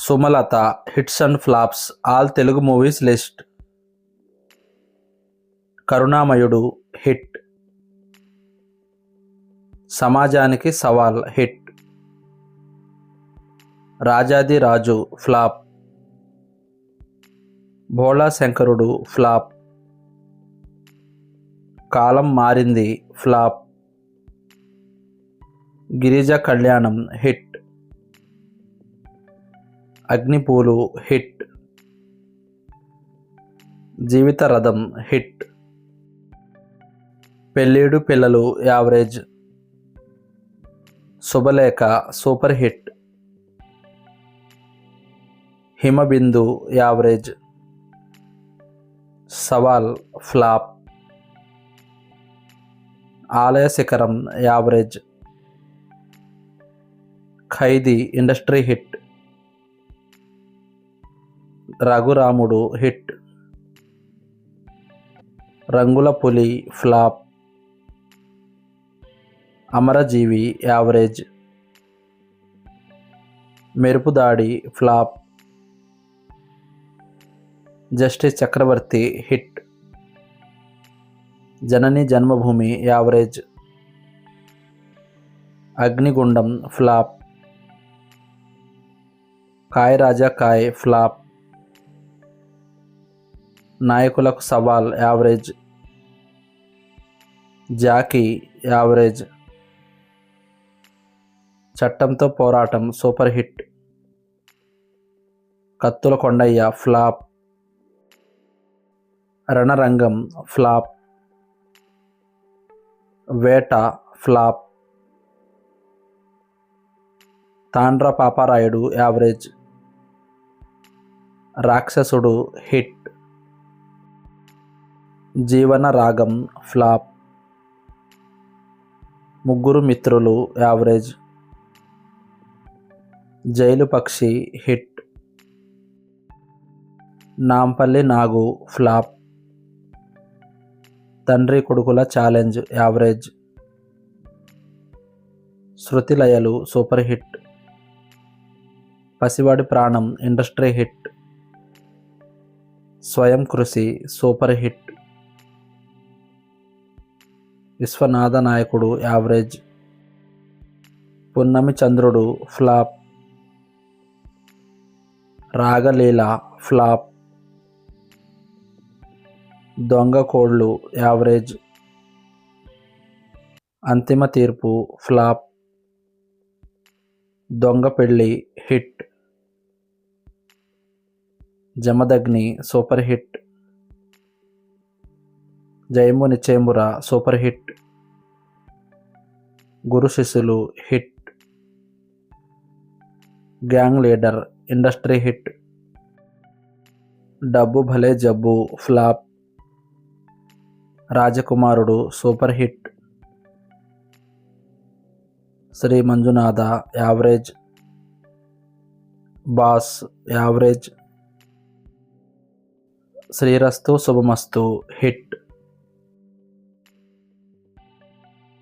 Sumalatha hits and flops all Telugu movies list. కరుణామయుడు hit. సమాజానికి సవాల్ హిట్. రాజాది రాజు ఫ్లాప్. భోళా శంకరుడు ఫ్లాప్. కాలం మారింది ఫ్లాప్. గిరిజ కళ్యాణం హిట్. అగ్నిపూలు హిట్. జీవిత రథం హిట్. పెళ్ళీడు పిల్లలు యావరేజ్. శుభలేఖ సూపర్ హిట్. హిమబిందు యావరేజ్. సవాల్ ఫ్లాప్. ఆలయ శిఖరం యావరేజ్. ఖైదీ ఇండస్ట్రీ హిట్. రఘురాముడు హిట్. రంగుల పులి ఫ్లాప్. అమరజీవి యావరేజ్. మెరుపుదాడి ఫ్లాప్. జస్టిస్ చక్రవర్తి హిట్. జనని జన్మభూమి యావరేజ్. అగ్నిగుండం ఫ్లాప్. కాయ్ రాజా కాయ్ ఫ్లాప్. నాయకులకు సవాల్ యావరేజ్. Jackie average. చట్టంతో పోరాటం సూపర్ హిట్. కత్తుల కొండయ్య ఫ్లాప్. రణరంగం ఫ్లాప్. వేట ఫ్లాప్. తాండ్ర పాపారాయుడు యావరేజ్. రాక్షసుడు హిట్. జీవన రాగం ఫ్లాప్. ముగ్గురు మిత్రులు యావరేజ్. జైలు పక్షి హిట్. నాంపల్లి నాగు ఫ్లాప్. తండ్రి కొడుకుల ఛాలెంజ్ యావరేజ్. శృతిలయలు super hit. పసివాడి ప్రాణం ఇండస్ట్రీ హిట్. స్వయం కృషి సూపర్ హిట్. విశ్వనాథ నాయకుడు యావరేజ్. పున్నమి చంద్రుడు ఫ్లాప్. రాగలీల ఫ్లాప్. దొంగ కోళ్ళు యావరేజ్. అంతిమ తీర్పు ఫ్లాప్. దొంగ పెళ్ళి హిట్. Jamadagni super hit. జయము నిశ్చయమురా super hit. Guru Sishyulu hit. Gang leader industry hit. Dabbu Bhale Jabbu flop. Rajakumarudu super hit. Sri Manjunatha average. Boss average. Srirastu Subhamastu hit.